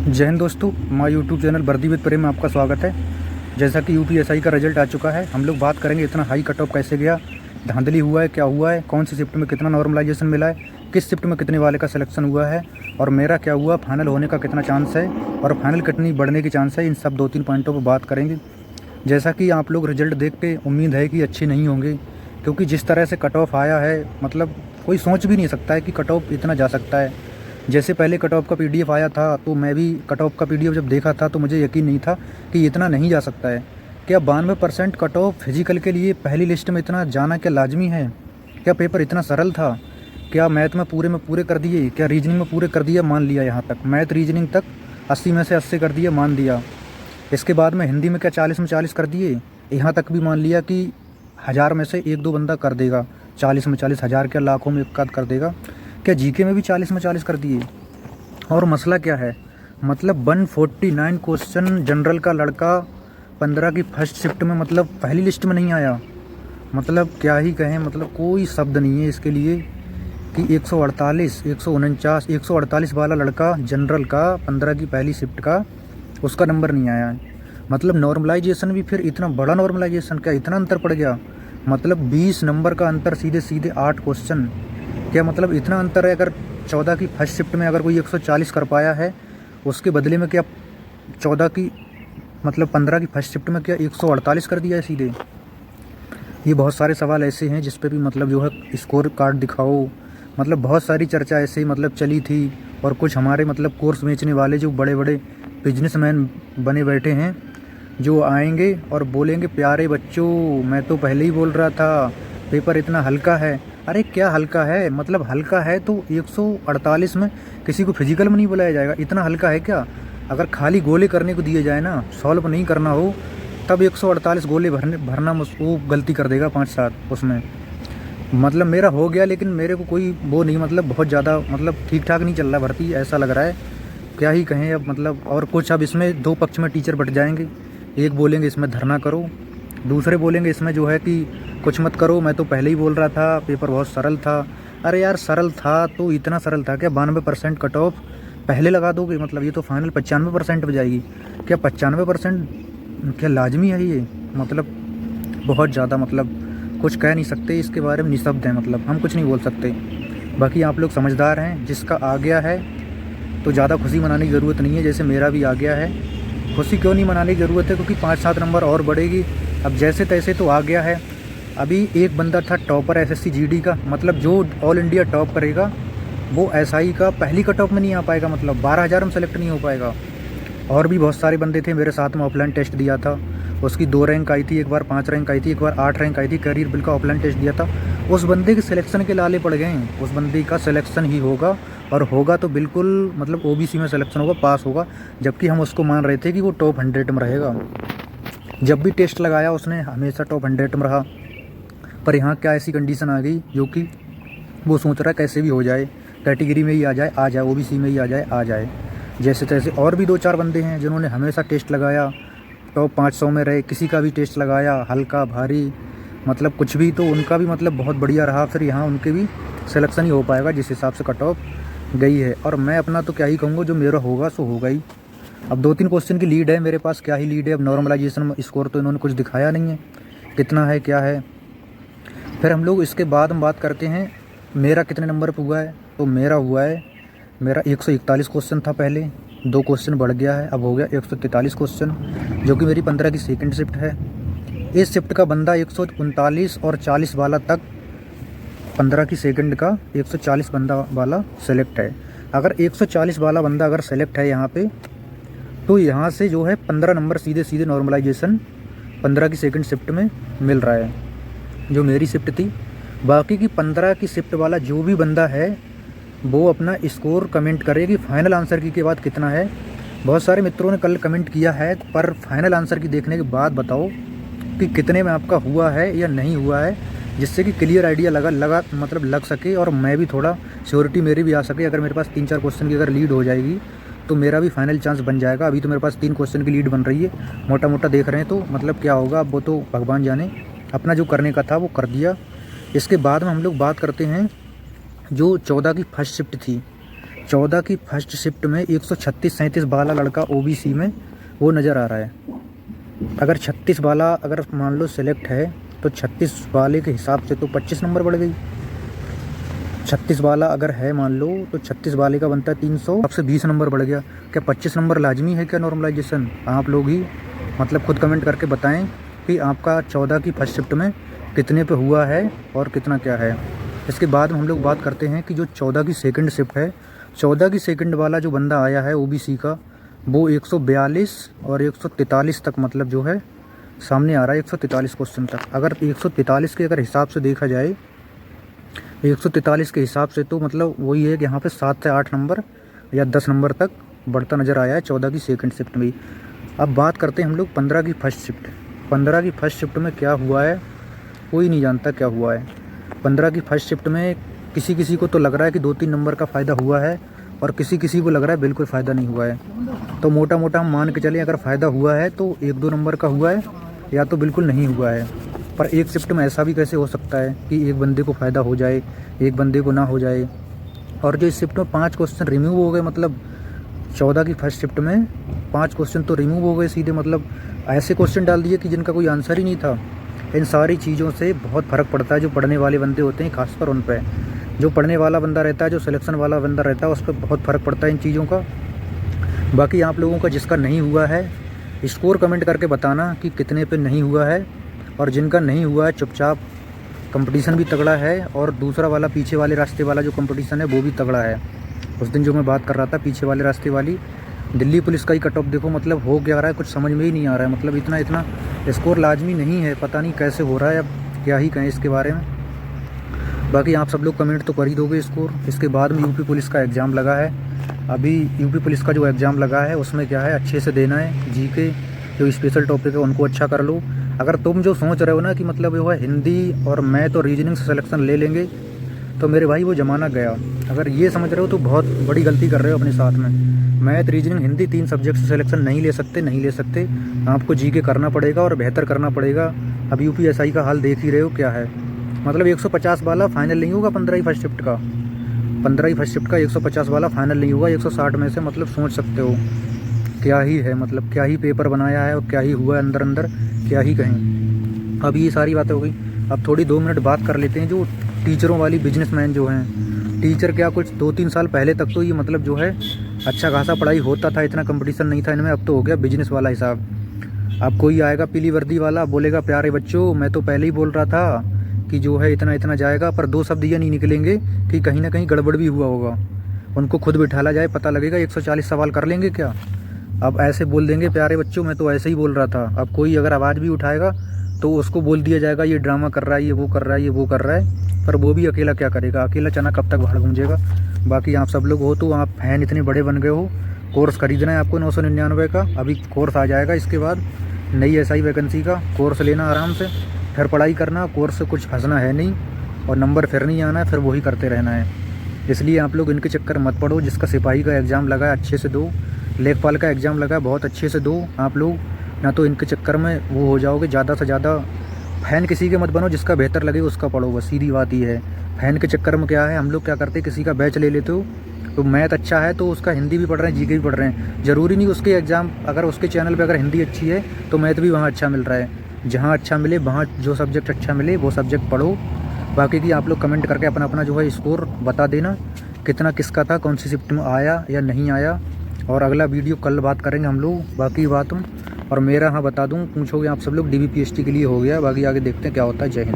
जय हिंद दोस्तों, हमारे यूट्यूब चैनल वर्दी विद प्रेम में आपका स्वागत है। जैसा कि यूपीएसआई का रिजल्ट आ चुका है, हम लोग बात करेंगे इतना हाई कट ऑफ कैसे गया, धांधली हुआ है, क्या हुआ है, कौन सी शिफ्ट में कितना नॉर्मलाइजेशन मिला है, किस शिफ्ट में कितने वाले का सिलेक्शन हुआ है और मेरा क्या हुआ, फाइनल होने का कितना चांस है और फाइनल कितनी बढ़ने की चांस है। इन सब 2-3 पॉइंटों पर बात करेंगे। जैसा कि आप लोग रिजल्ट देख के उम्मीद है कि अच्छे नहीं होंगे, क्योंकि जिस तरह से कट ऑफ आया है मतलब कोई सोच भी नहीं सकता है कि कट ऑफ इतना जा सकता है। जैसे पहले कट ऑफ का पीडीएफ आया था तो मैं भी कट ऑफ का पीडीएफ जब देखा था तो मुझे यकीन नहीं था कि इतना नहीं जा सकता है। क्या 92% कट ऑफ फिजिकल के लिए पहली लिस्ट में इतना जाना क्या लाजमी है? क्या पेपर इतना सरल था? क्या मैथ में पूरे कर दिए? क्या रीजनिंग में पूरे कर दिया? मान लिया, यहाँ तक मैथ रीजनिंग तक 80 में से 80 कर दिया, मान दिया। इसके बाद में हिंदी में क्या 40 में 40 कर दिए? यहाँ तक भी मान लिया कि 1000 में से 1-2 बंदा कर देगा, 40 में 40, 1000 क्या लाखों में एक आध कर देगा। क्या जीके में भी 40 में 40 कर दिए? और मसला क्या है, मतलब 149 क्वेश्चन जनरल का लड़का 15 की फर्स्ट शिफ्ट में मतलब पहली लिस्ट में नहीं आया। मतलब क्या ही कहें, मतलब कोई शब्द नहीं है इसके लिए कि 148, 149, 148 वाला लड़का जनरल का 15 की पहली शिफ्ट का उसका नंबर नहीं आया है। मतलब नॉर्मलाइजेशन भी फिर इतना बड़ा नॉर्मलाइजेशन, क्या इतना अंतर पड़ गया? मतलब 20 नंबर का अंतर, सीधे सीधे 8 क्वेश्चन। क्या मतलब इतना अंतर है? अगर 14 की फर्स्ट शिफ्ट में अगर कोई 140 कर पाया है, उसके बदले में क्या 14 की मतलब 15 की फर्स्ट शिफ्ट में क्या 148 कर दिया है सीधे? ये बहुत सारे सवाल ऐसे हैं जिस पे भी मतलब जो है स्कोर कार्ड दिखाओ, मतलब बहुत सारी चर्चा ऐसे ही मतलब चली थी। और कुछ हमारे मतलब कोर्स बेचने वाले जो बड़े बड़े बिजनेसमैन बने बैठे हैं, जो आएंगे और बोलेंगे प्यारे बच्चों मैं तो पहले ही बोल रहा था पेपर इतना हल्का है। अरे क्या हल्का है? मतलब हल्का है तो 148 में किसी को फिजिकल में नहीं बुलाया जाएगा? इतना हल्का है क्या? अगर खाली गोले करने को दिए जाए ना, सॉल्व नहीं करना हो, तब 148 गोले भरना वो गलती कर देगा 5-7 उसमें। मतलब मेरा हो गया, लेकिन मेरे को कोई वो नहीं, मतलब बहुत ज़्यादा मतलब ठीक ठाक नहीं चल रहा भर्ती, ऐसा लग रहा है। क्या ही कहें अब मतलब। और कुछ अब इसमें 2 पक्ष में टीचर बट जाएंगे। एक बोलेंगे इसमें धरना करो, दूसरे बोलेंगे इसमें जो है कि कुछ मत करो, मैं तो पहले ही बोल रहा था पेपर बहुत सरल था। अरे यार सरल था तो इतना सरल था क्या? 92% कट ऑफ पहले लगा दोगे? मतलब ये तो फाइनल 95% पे जाएगी। क्या 95% क्या लाजमी है ये? मतलब बहुत ज़्यादा, मतलब कुछ कह नहीं सकते इसके बारे में, निशब्द है, मतलब हम कुछ नहीं बोल सकते। बाकी आप लोग समझदार हैं, जिसका आ गया है तो ज़्यादा खुशी मनाने की ज़रूरत नहीं है। जैसे मेरा भी आ गया है, खुशी क्यों नहीं मनाने की ज़रूरत है, क्योंकि 5-7 नंबर और बढ़ेगी। अब जैसे तैसे तो आ गया है। अभी एक बंदा था टॉपर एसएससी जीडी का, मतलब जो ऑल इंडिया टॉप करेगा वो एसआई का पहली कट ऑफ में नहीं आ पाएगा, मतलब 12,000 में सेलेक्ट नहीं हो पाएगा। और भी बहुत सारे बंदे थे मेरे साथ में, ऑफलाइन टेस्ट दिया था, उसकी 2 रैंक आई थी, एक बार 5 रैंक आई थी, एक बार 8 रैंक आई थी। करियर बिल का ऑफलाइन टेस्ट दिया था, उस बंदे के सिलेक्शन के लाले पड़ गए हैं। उस बंदे का सिलेक्शन ही होगा, और होगा तो बिल्कुल मतलब ओबीसी में सिलेक्शन होगा, पास होगा। जबकि हम उसको मान रहे थे कि वो टॉप 100 में रहेगा। जब भी टेस्ट लगाया उसने हमेशा टॉप 100 में रहा। पर यहाँ क्या ऐसी कंडीशन आ गई जो कि वो सोच रहा है कैसे भी हो जाए, कैटेगरी में ही आ जाए, ओबीसी में ही आ जाए जैसे तैसे। और भी 2-4 बंदे हैं जिन्होंने हमेशा टेस्ट लगाया, टॉप 500 में रहे, किसी का भी टेस्ट लगाया हल्का भारी मतलब कुछ भी, तो उनका भी मतलब बहुत बढ़िया रहा। फिर यहाँ उनके भी सिलेक्शन ही हो पाएगा जिस हिसाब से कट ऑफ गई है। और मैं अपना तो क्या ही कहूँगा, जो मेरा होगा सो होगा ही। अब 2-3 क्वेश्चन की लीड है मेरे पास, क्या ही लीड है। अब नॉर्मलाइजेशन स्कोर तो इन्होंने कुछ दिखाया नहीं है कितना है क्या है। फिर हम लोग इसके बाद हम बात करते हैं मेरा कितने नंबर पर हुआ है। तो मेरा हुआ है, मेरा 141 क्वेश्चन था पहले, 2 क्वेश्चन बढ़ गया है, अब हो गया 143 क्वेश्चन, जो कि मेरी 15 की सेकंड शिफ्ट है। इस शिफ्ट का बंदा 139 और 40 वाला तक, 15 की सेकंड का 140 बंदा वाला सेलेक्ट है। अगर 140 वाला बंदा अगर सेलेक्ट है यहाँ पे, तो यहाँ से जो है 15 नंबर सीधे सीधे नॉर्मलाइजेशन 15 की सेकंड शिफ्ट में मिल रहा है, जो मेरी शिफ्ट थी। बाकी की 15 की शिफ्ट वाला जो भी बंदा है वो अपना स्कोर कमेंट करे कि फाइनल आंसर की के बाद कितना है। बहुत सारे मित्रों ने कल कमेंट किया है, पर फाइनल आंसर की देखने के बाद बताओ कि कितने में आपका हुआ है या नहीं हुआ है, जिससे कि क्लियर आइडिया मतलब लग सके, और मैं भी थोड़ा श्योरिटी मेरी भी आ सके। अगर मेरे पास 3-4 क्वेश्चन की अगर लीड हो जाएगी तो मेरा भी फाइनल चांस बन जाएगा। अभी तो मेरे पास 3 क्वेश्चन की लीड बन रही है, मोटा मोटा देख रहे हैं, तो मतलब क्या होगा अब वो तो भगवान जाने। अपना जो करने का था वो कर दिया। इसके बाद में हम लोग बात करते हैं जो 14 की फर्स्ट शिफ्ट थी। 14 की फर्स्ट शिफ्ट में 136-37 वाला लड़का OBC में वो नज़र आ रहा है। अगर 36 वाला अगर मान लो सिलेक्ट है तो 36 वाले के हिसाब से तो 25 नंबर बढ़ गई। 36 वाला अगर है मान लो तो 36 वाले का बनता है 300, अब से 20 नंबर बढ़ गया। क्या 25 नंबर लाजमी है क्या नॉर्मलाइजेशन? आप लोग ही मतलब खुद कमेंट करके बताएं कि आपका 14 की फर्स्ट शिफ्ट में कितने पे हुआ है और कितना क्या है। इसके बाद हम लोग बात करते हैं कि जो 14 की सेकंड शिफ्ट है, 14 की सेकंड वाला जो बंदा आया है OBC का, वो 142 और 143 तक मतलब जो है सामने आ रहा है, 143 क्वेश्चन तक। अगर 143 के अगर हिसाब से देखा जाए, 143 के हिसाब से तो मतलब वही है कि यहाँ पे 7 से 8 नंबर या 10 नंबर तक बढ़ता नज़र आया है 14 की सेकंड शिफ्ट में। अब बात करते हैं हम लोग 15 की फर्स्ट शिफ्ट। 15 की फर्स्ट शिफ्ट में क्या हुआ है कोई नहीं जानता क्या हुआ है। 15 की फर्स्ट शिफ्ट में किसी किसी को तो लग रहा है कि 2-3 नंबर का फ़ायदा हुआ है और किसी किसी को लग रहा है बिल्कुल फ़ायदा नहीं हुआ है। तो मोटा मोटा हम मान के चलें अगर फ़ायदा हुआ है तो 1-2 नंबर का हुआ है या तो बिल्कुल नहीं हुआ है। पर एक शिफ्ट में ऐसा भी कैसे हो सकता है कि एक बंदे को फ़ायदा हो जाए, एक बंदे को ना हो जाए। और जो इस शिफ्ट में 5 क्वेश्चन रिमूव हो गए, मतलब 14 की फर्स्ट शिफ्ट में 5 क्वेश्चन तो रिमूव हो गए सीधे, मतलब ऐसे क्वेश्चन डाल दिए कि जिनका कोई आंसर ही नहीं था। इन सारी चीज़ों से बहुत फ़र्क पड़ता है जो पढ़ने वाले बंदे होते हैं, खासकर उन पे। जो पढ़ने वाला बंदा रहता है, जो सिलेक्शन वाला बंदा रहता है, उस पर बहुत फ़र्क पड़ता है इन चीज़ों का। बाकी आप लोगों का जिसका नहीं हुआ है स्कोर कमेंट करके बताना कि कितने पे नहीं हुआ है, और जिनका नहीं हुआ है चुपचाप, कंपटीशन भी तगड़ा है और दूसरा वाला पीछे वाले रास्ते वाला जो कंपटीशन है वो भी तगड़ा है। उस दिन जो मैं बात कर रहा था पीछे वाले रास्ते वाली, दिल्ली पुलिस का ही कट ऑफ देखो, मतलब हो क्या रहा है कुछ समझ में ही नहीं आ रहा है। मतलब इतना स्कोर लाजमी नहीं है, पता नहीं कैसे हो रहा है, अब क्या ही कहें इसके बारे में। बाकी आप सब लोग कमेंट तो कर ही दोगे स्कोर। इसके बाद में यूपी पुलिस का एग्ज़ाम लगा है। अभी यूपी पुलिस का जो एग्ज़ाम लगा है उसमें क्या है, अच्छे से देना है। जीके जो स्पेशल टॉपिक है उनको अच्छा कर लो। अगर तुम जो सोच रहे हो ना कि मतलब वो है हिंदी और मैथ और रीजनिंग से सिलेक्शन ले लेंगे, तो मेरे भाई वो ज़माना गया। अगर ये समझ रहे हो तो बहुत बड़ी गलती कर रहे हो अपने साथ में। मैथ, रीजनिंग, हिंदी 3 सब्जेक्ट से सिलेक्शन नहीं ले सकते। आपको जीके करना पड़ेगा और बेहतर करना पड़ेगा। अब UPSI का हाल देख ही रहे हो क्या है। मतलब 150 वाला फाइनल नहीं होगा 15 ही फर्स्ट शिफ्ट का, 15 ही फर्स्ट शिफ्ट का 150 वाला फाइनल नहीं होगा 160 में से। मतलब सोच सकते हो क्या ही है, मतलब क्या ही पेपर बनाया है और क्या ही हुआ है अंदर क्या ही कहें। अब ये सारी बातें हो गई। अब थोड़ी 2 मिनट बात कर लेते हैं जो टीचरों वाली, बिजनेसमैन जो हैं। टीचर क्या कुछ 2-3 साल पहले तक तो ये मतलब जो है अच्छा खासा पढ़ाई होता था, इतना कंपटीशन नहीं था इनमें। अब तो हो गया बिजनेस वाला हिसाब। अब कोई आएगा पीली वर्दी वाला, बोलेगा प्यारे बच्चों मैं तो पहले ही बोल रहा था कि जो है इतना जाएगा, पर 2 शब्द ये नहीं निकलेंगे कि कहीं ना कहीं गड़बड़ भी हुआ होगा। उनको खुद बिठाला जाए, पता लगेगा 140 सवाल कर लेंगे क्या। अब ऐसे बोल देंगे प्यारे बच्चों मैं तो ऐसे ही बोल रहा था। अब कोई अगर आवाज़ भी उठाएगा तो उसको बोल दिया जाएगा ये ड्रामा कर रहा है, ये वो कर रहा है, ये वो कर रहा है। पर वो भी अकेला क्या करेगा, अकेला चना कब तक बाहर गूंजेगा। बाकी आप सब लोग हो तो आप फैन इतने बड़े बन गए हो, कोर्स खरीदना है आपको 999 का। अभी कोर्स आ जाएगा, इसके बाद नई SI वैकेंसी का कोर्स लेना आराम से, फिर पढ़ाई करना। कोर्स से कुछ फंसना है नहीं और नंबर फिर नहीं आना है, फिर वही करते रहना है। इसलिए आप लोग इनके चक्कर मत पड़ो। जिसका सिपाही का एग्ज़ाम लगा है अच्छे से दो, लेखपाल का एग्ज़ाम लगा है बहुत अच्छे से दो आप लोग, ना तो इनके चक्कर में वो हो जाओगे। ज़्यादा से ज़्यादा फ़ैन किसी के मत बनो, जिसका बेहतर लगे उसका पढ़ो, बस सीधी बात ये है। फ़ैन के चक्कर में क्या है, हम लोग क्या करते हैं, किसी का बैच ले लेते हो तो मैथ अच्छा है तो उसका हिंदी भी पढ़ रहे हैं, जीके भी पढ़ रहे हैं। ज़रूरी नहीं उसके एग्ज़ाम, अगर उसके चैनल पे अगर हिंदी अच्छी है तो मैथ भी वहाँ अच्छा मिल रहा है। जहाँ अच्छा मिले, वहाँ जो सब्जेक्ट अच्छा मिले वो सब्जेक्ट पढ़ो। बाकी की आप लोग कमेंट करके अपना जो है स्कोर बता देना, कितना किसका था, कौन सी शिफ्ट में आया या नहीं आया। और अगला वीडियो कल बात करेंगे हम लोग बाकी बातों। और मेरा हाँ बता दूँ, पूछोगे आप सब लोग DBPST के लिए हो गया, बाकी आगे देखते हैं क्या होता है। जय हिंद।